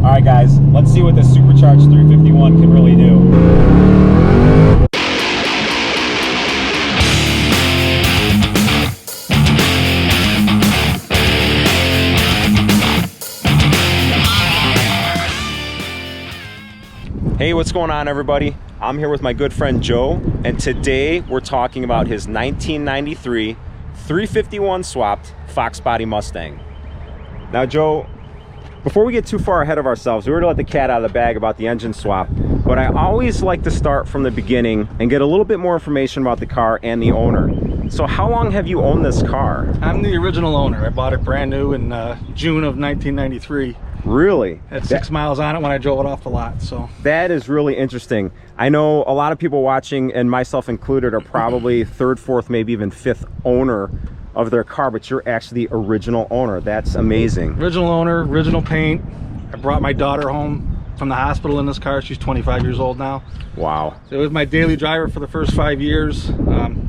All right, guys, let's see what this supercharged 351 can really do. Hey, what's going on, everybody? I'm here with my good friend Joe, and today we're talking about his 1993 351 swapped Fox Body Mustang. Now, Joe, before we get too far ahead of ourselves, we were to let the cat out of the bag about the engine swap, but I always like to start from the beginning and get a little bit more information about the car and the owner. So how long have you owned this car? I'm the original owner. I bought it brand new in June of 1993. Really? Had 6 miles on it when I drove it off the lot. So that is really interesting. I know a lot of people watching, and myself included, are probably third, fourth, maybe even fifth owner of their car, but you're actually the original owner. That's amazing. Original owner, original paint. I brought my daughter home from the hospital in this car. She's 25 years old now. Wow. So it was my daily driver for the first 5 years.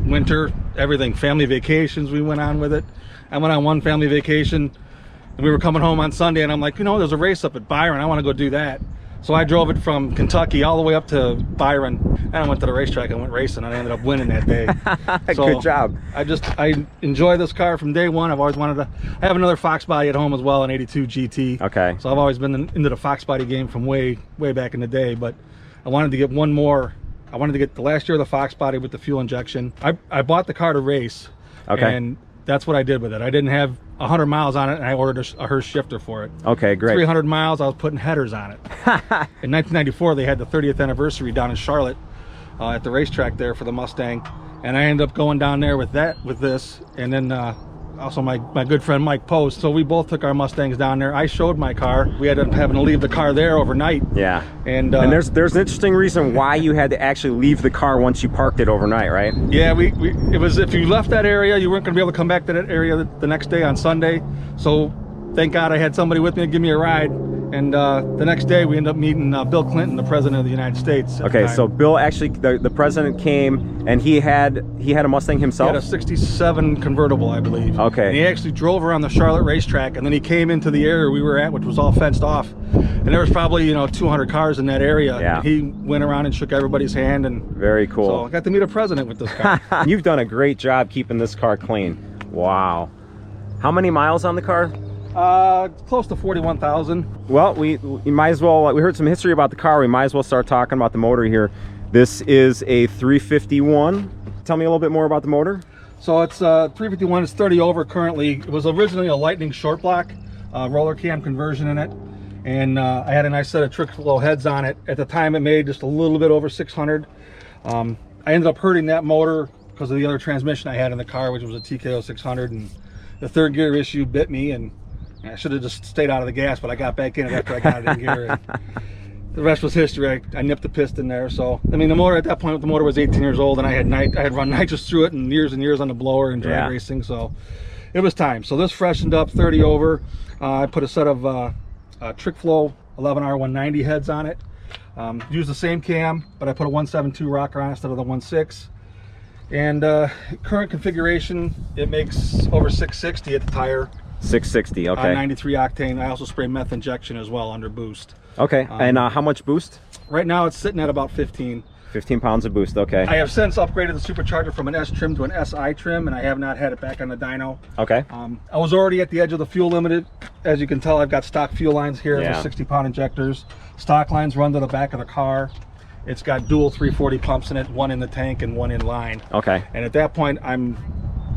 Winter, everything, family vacations, we went on with it. I went on one family vacation and we were coming home on Sunday, and I'm like, you know, there's a race up at Byron, I want to go do that. So I drove it from Kentucky all the way up to Byron, and I went to the racetrack and went racing, and I ended up winning that day. So good job. I enjoy this car from day one. I've always wanted to. I have another Fox Body at home as well, an 82 GT. Okay. So I've always been into the Fox Body game from way back in the day, but I wanted to get one more. I wanted to get the last year of the Fox Body with the fuel injection. I bought the car to race. Okay. And that's what I did with it. I didn't have 100 miles on it, and I ordered a Hurst shifter for it. Okay, great. 300 miles, I was putting headers on it. In 1994, they had the 30th anniversary down in Charlotte at the racetrack there for the Mustang, and I ended up going down there with this, and then also my good friend Mike Post. So we both took our Mustangs down there. I showed my car. We ended up having to leave the car there overnight. Yeah. And there's an interesting reason why you had to actually leave the car once you parked it overnight, right? Yeah, it was, if you left that area, you weren't going to be able to come back to that area the next day on Sunday. So thank God I had somebody with me to give me a ride. And the next day we ended up meeting Bill Clinton, the president of the United States. Okay, so Bill actually, the president came, and he had a Mustang himself? He had a 67 convertible, I believe. Okay. And he actually drove around the Charlotte racetrack, and then he came into the area we were at, which was all fenced off. And there was probably, 200 cars in that area. Yeah. And he went around and shook everybody's hand. And very cool. So I got to meet a president with this car. You've done a great job keeping this car clean. Wow. How many miles on the car? Close to 41,000. Well, we might as well, we heard some history about the car. We might as well start talking about the motor here. This is a 351. Tell me a little bit more about the motor. So it's 351. It's 30 over currently. It was originally a Lightning short block, roller cam conversion in it, and I had a nice set of trick flow heads on it. At the time, it made just a little bit over 600. I ended up hurting that motor because of the other transmission I had in the car, which was a TKO 600, and the third gear issue bit me, and I should have just stayed out of the gas, but I got back in it after I got it in gear. And the rest was history. I nipped the piston there. So, I mean, the motor at that point, the motor was 18 years old, and I had run nitrous through it and years on the blower and drag racing. So it was time. So this freshened up, 30 over. I put a set of trick flow 11R190 heads on it. Used the same cam, but I put a 172 rocker on instead of the 1.6. And current configuration, it makes over 660 at the tire. 660, okay. 93 octane. I also spray meth injection as well under boost. Okay, and how much boost? Right now it's sitting at about 15. 15 pounds of boost, okay. I have since upgraded the supercharger from an S trim to an SI trim, and I have not had it back on the dyno. Okay. I was already at the edge of the fuel limited. As you can tell, I've got stock fuel lines here with 60-pound injectors. Stock lines run to the back of the car. It's got dual 340 pumps in it, one in the tank and one in line. Okay. And at that point, I'm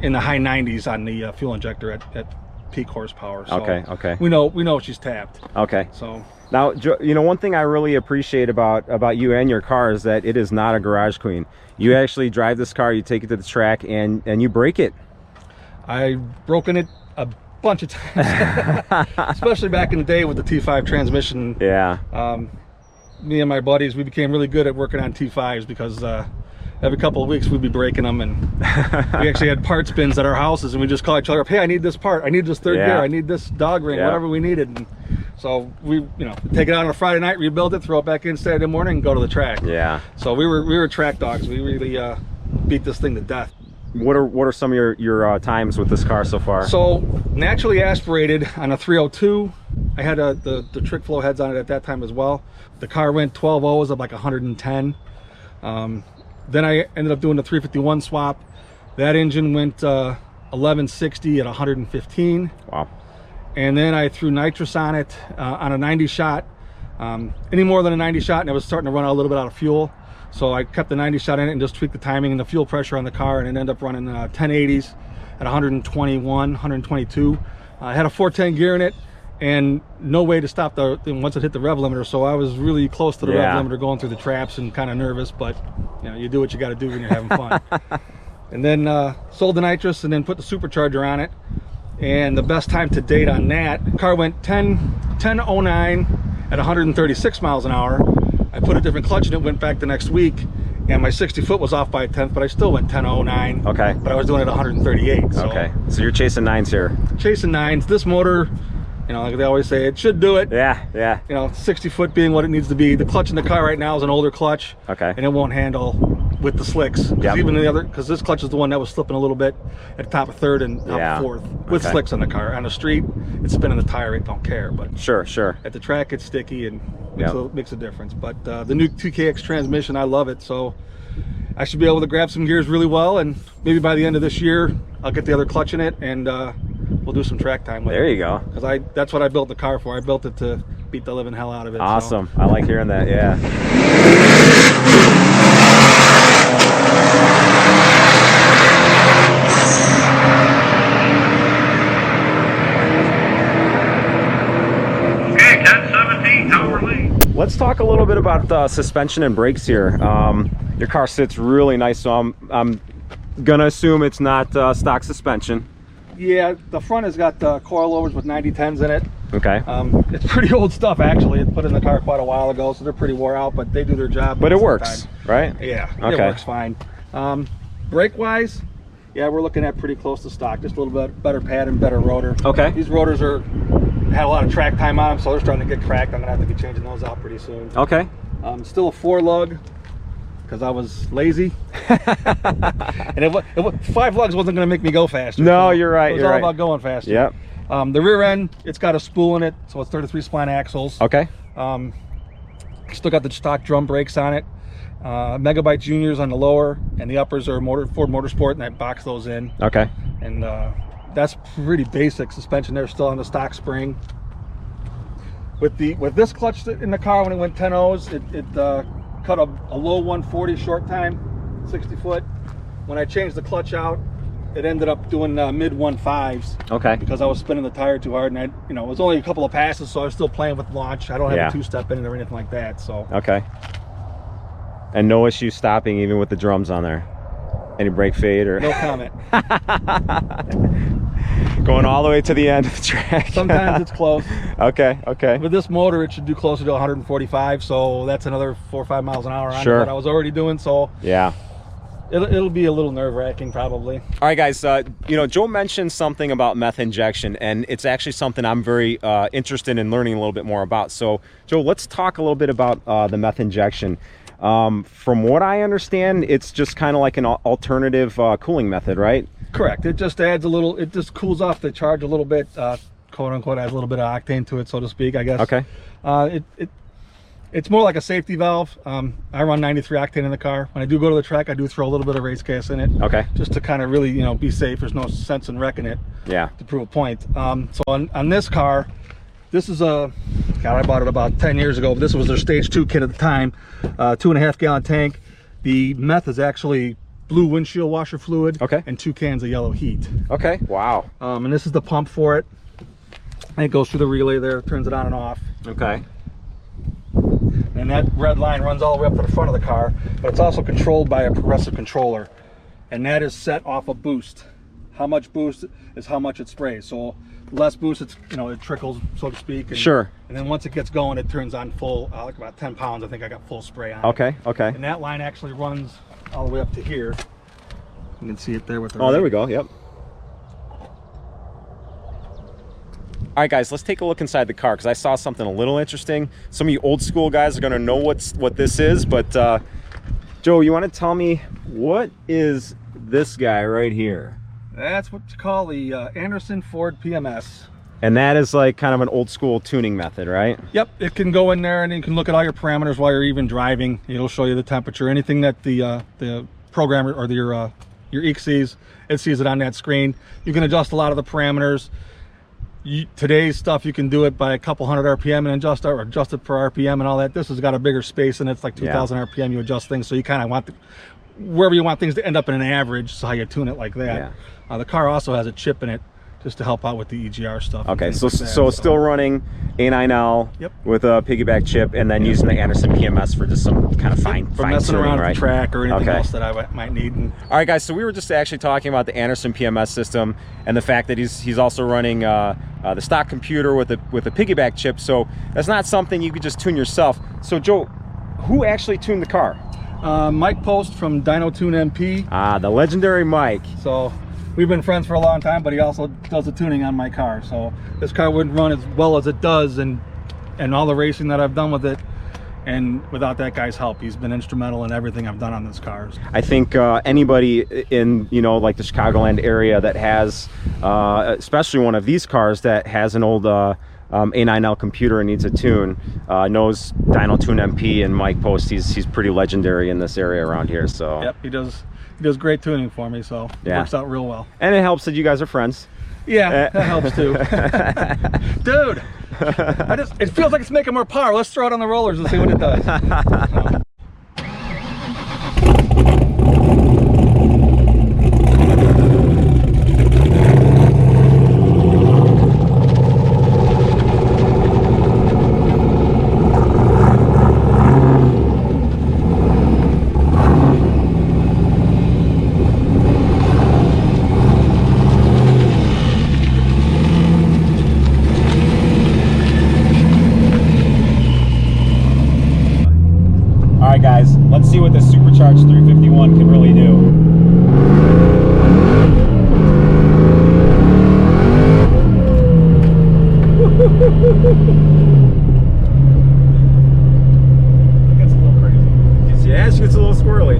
in the high 90s on the fuel injector at peak horsepower. So okay. We know she's tapped. Okay. So now, one thing I really appreciate about you and your car is that it is not a garage queen. You actually drive this car, you take it to the track, and you break it. I've broken it a bunch of times, especially back in the day with the T5 transmission. Yeah. Me and my buddies, we became really good at working on T5s because every couple of weeks we'd be breaking them, and we actually had parts bins at our houses, and we just call each other up, hey, I need this part, I need this third gear, I need this dog ring, whatever we needed. And so we take it out on a Friday night, rebuild it, throw it back in Saturday morning, and go to the track. Yeah. So we were track dogs. We really beat this thing to death. What are some of your times with this car so far? So naturally aspirated on a 302, I had the trick flow heads on it at that time as well. The car went 12 O's of like 110. Then I ended up doing the 351 swap. That engine went 1160 at 115. Wow. And then I threw nitrous on it on a 90 shot. Any more than a 90 shot, and it was starting to run out a little bit out of fuel. So I kept the 90 shot in it and just tweaked the timing and the fuel pressure on the car, and it ended up running 1080s at 121, 122. I had a 410 gear in it, and no way to stop once it hit the rev limiter. So I was really close to the rev limiter going through the traps and kind of nervous, but you know, you do what you got to do when you're having fun. And then sold the nitrous and then put the supercharger on it. And the best time to date on that, car went 1009 at 136 miles an hour. I put a different clutch in it, went back the next week, and my 60 foot was off by a tenth, but I still went 1009. Okay. But I was doing it at 138. So. Okay. So you're chasing nines here. Chasing nines. This motor, you know, like they always say, it should do it. Yeah, yeah. You know, 60 foot being what it needs to be. The clutch in the car right now is an older clutch. Okay. And it won't handle with the slicks. Yep. Even the other, because this clutch is the one that was slipping a little bit at the top of third and top of fourth with slicks on the car. On the street, it's spinning the tire, it don't care. But sure. At the track, it's sticky and makes a difference. But the new TKX transmission, I love it. So I should be able to grab some gears really well, and maybe by the end of this year, I'll get the other clutch in it, and we'll do some track time with it. There you go. Because that's what I built the car for. I built it to beat the living hell out of it. Awesome. So. I like hearing that. Yeah. Let's talk a little bit about suspension and brakes here. Your car sits really nice, so I'm gonna assume it's not stock suspension. Yeah, the front has got coilovers with 9010s in it. Okay. It's pretty old stuff, actually. It's put in the car quite a while ago, so they're pretty wore out, but they do their job. But it works, right? Yeah, okay. It works fine. Brake wise, yeah, we're looking at pretty close to stock. Just a little bit better pad and better rotor. Okay. These rotors had a lot of track time on them, so they're starting to get cracked. I'm gonna have to be changing those out pretty soon. Okay. Still a 4-lug because I was lazy. And 5 lugs wasn't gonna make me go faster. No, so you're right. It was all about going faster. Yep. The rear end, it's got a spool in it, so it's 33 spline axles. Okay. Still got the stock drum brakes on it. Megabyte Juniors on the lower, and the uppers are Ford Motorsport, and I box those in. Okay. And that's pretty basic suspension. They're still on the stock spring. With this clutch in the car, when it went 10 O's, it cut a low 140 short time, 60 foot. When I changed the clutch out, it ended up doing mid 1.5s. Okay. Because I was spinning the tire too hard, and it was only a couple of passes, so I was still playing with launch. I don't have a two-step in it or anything like that. So. Okay. And no issue stopping even with the drums on there. Any brake fade or? No comment. Going all the way to the end of the track. Sometimes it's close. Okay. With this motor, it should do closer to 145, so that's another 4 or 5 miles an hour on what I was already doing. So yeah, it'll be a little nerve-wracking probably. All right, guys. Joe mentioned something about meth injection, and it's actually something I'm very interested in learning a little bit more about. So, Joe, let's talk a little bit about the meth injection. From what I understand, it's just kind of like an alternative cooling method, right? Correct. It just adds a little, it just cools off the charge a little bit, quote unquote, adds a little bit of octane to it, so to speak, I guess. Okay. It's more like a safety valve. I run 93 octane in the car. When I do go to the track, I do throw a little bit of race gas in it. Okay. Just to kind of really, be safe. There's no sense in wrecking it. Yeah. To prove a point. So on this car, this is I bought it about 10 years ago, but this was their stage 2 kit at the time. 2.5 gallon tank. The meth is actually blue windshield washer fluid. Okay. And 2 cans of yellow heat. Okay. Wow. And this is the pump for it. And it goes through the relay there, turns it on and off. Okay. And that red line runs all the way up to the front of the car, but it's also controlled by a progressive controller, and that is set off a boost. How much boost is how much it sprays. So less boost, it's it trickles, so to speak. And, sure. And then once it gets going, it turns on full, like about 10 pounds. I think I got full spray on. Okay. Okay. And that line actually runs all the way up to here. You can see it there with the. Oh, there we go. Yep. All right, guys, let's take a look inside the car because I saw something a little interesting. Some of you old school guys are going to know what this is, but Joe, you want to tell me what is this guy right here? That's what you call the Anderson Ford PMS. And that is like kind of an old school tuning method, right? Yep, it can go in there and you can look at all your parameters while you're even driving. It'll show you the temperature, anything that the programmer or your EEC sees, it sees it on that screen. You can adjust a lot of the parameters. Today's stuff, you can do it by a couple hundred RPM and adjust it per RPM and all that. This has got a bigger space and it's like 2,000 RPM. You adjust things, so you kind of want wherever you want things to end up in an average, so how you tune it like that. The car also has a chip in it just to help out with the EGR stuff. Okay, so it's still running A9L with a piggyback chip, and then using the Anderson PMS for just some kind of fine messing around right? with the track or anything else that I might need. All right, guys. So we were just actually talking about the Anderson PMS system and the fact that he's also running the stock computer with a piggyback chip. So that's not something you could just tune yourself. So Joe, who actually tuned the car? Mike Post from Dyno Tune MP. Ah, the legendary Mike. So we've been friends for a long time, but he also does the tuning on my car. So this car wouldn't run as well as it does and all the racing that I've done with it. And without that guy's help, he's been instrumental in everything I've done on this car. I think anybody in, like the Chicagoland area that has, especially one of these cars that has an old A9L computer and needs a tune, knows Dyno Tune MP and Mike Post. He's pretty legendary in this area around here. So yep, he does great tuning for me, so it works out real well. And it helps that you guys are friends. Yeah, that helps too. Dude, it feels like it's making more power. Let's throw it on the rollers and see what it does. All right, guys, let's see what this supercharged 351 can really do. It gets a little crazy. Yeah, she gets a little squirrely.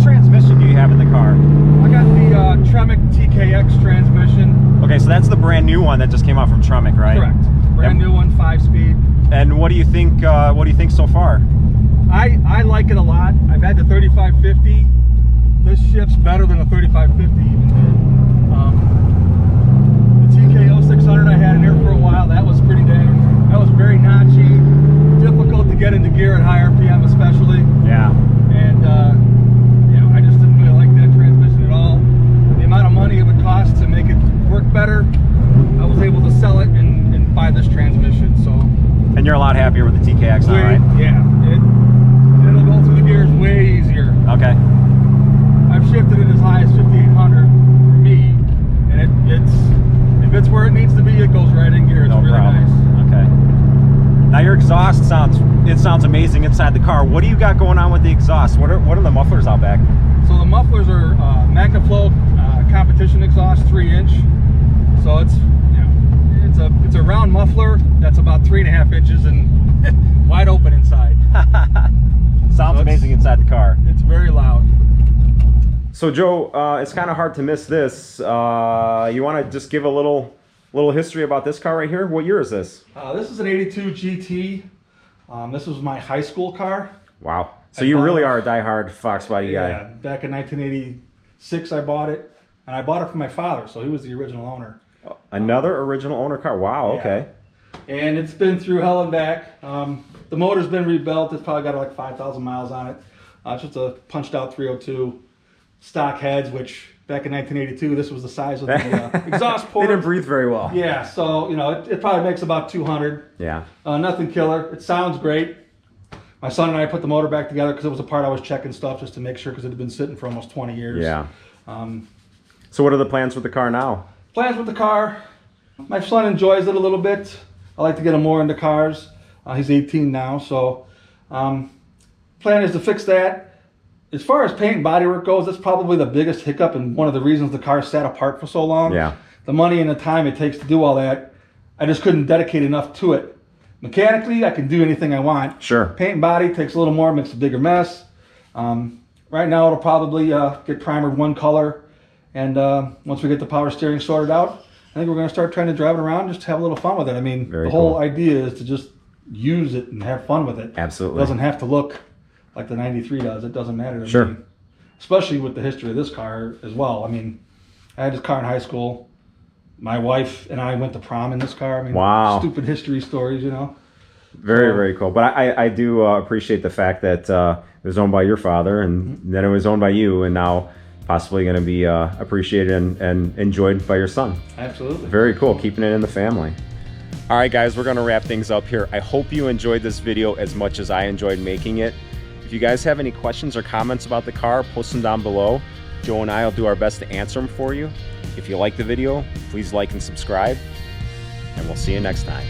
Transmission do you have in the car? I got the Tremec TKX Transmission. Okay, so that's the brand new one that just came out from Tremec, right? Correct. Brand new one, 5-speed. And what do you think? What do you think so far? I like it a lot. I've had the 3550. This shifts better than a 3550 even did. The TKO 600 I had in here for a while. That was pretty dang. That was very notchy, difficult to get into gear at high RPM, especially. Yeah. And I just didn't really like that transmission at all. The amount of money it would cost to make it work better, I was able to sell it and buy this transmission. So. And you're a lot happier with the TKX now, right? Yeah. It'll go through the gears way easier. Okay. I've shifted it as high as 5,800 for me, and if it's where it needs to be, it goes right in gear. It's really nice. Okay. Now your exhaust sounds amazing inside the car. What do you got going on with the exhaust? What are the mufflers out back? So the mufflers are MagnaFlow competition exhaust, 3-inch. So it's a round muffler that's about 3.5 inches and wide open inside. Sounds amazing inside the car. It's very loud. So Joe, it's kind of hard to miss this. You want to just give a little history about this car right here? What year is this? This is an 82 GT. This was my high school car. Wow. So you really are a diehard Fox Body guy. Yeah, back in 1986 I bought it, and I bought it from my father, so he was the original owner. Another original owner car. Wow, okay. And it's been through hell and back. The motor's been rebuilt. It's probably got like 5,000 miles on it. It's just a punched out 302 stock heads, which back in 1982, this was the size of the exhaust port. They didn't breathe very well. Yeah, so it probably makes about 200. Yeah. Nothing killer. It sounds great. My son and I put the motor back together because it was a part I was checking stuff just to make sure, because it had been sitting for almost 20 years. Yeah. So what are the plans with the car now? Plans with the car. My son enjoys it a little bit. I like to get him more into cars. He's 18 now, so plan is to fix that. as far as paint and body work goes, that's probably the biggest hiccup and one of the reasons the car sat apart for so long. Yeah. The money and the time it takes to do all that, I just couldn't dedicate enough to it. Mechanically, I can do anything I want. Sure. Paint and body takes a little more, makes a bigger mess. Right now, it'll probably get primered one color, and once we get the power steering sorted out, I think we're going to start trying to drive it around, just to have a little fun with it. I mean, the whole idea is to just use it and have fun with it. Absolutely. It doesn't have to look like the 93 does. It doesn't matter to me. Especially with the history of this car as well. I mean, I had this car in high school. My wife and I went to prom in this car. I mean, stupid history stories, you know. Very cool. But I do appreciate the fact that it was owned by your father, and then it was owned by you, and now possibly going to be appreciated and enjoyed by your son. Absolutely. Very cool, keeping it in the family. All right, guys, we're going to wrap things up here. I hope you enjoyed this video as much as I enjoyed making it. If you guys have any questions or comments about the car, post them down below. Joe and I will do our best to answer them for you. If you like the video, please like and subscribe, and we'll see you next time.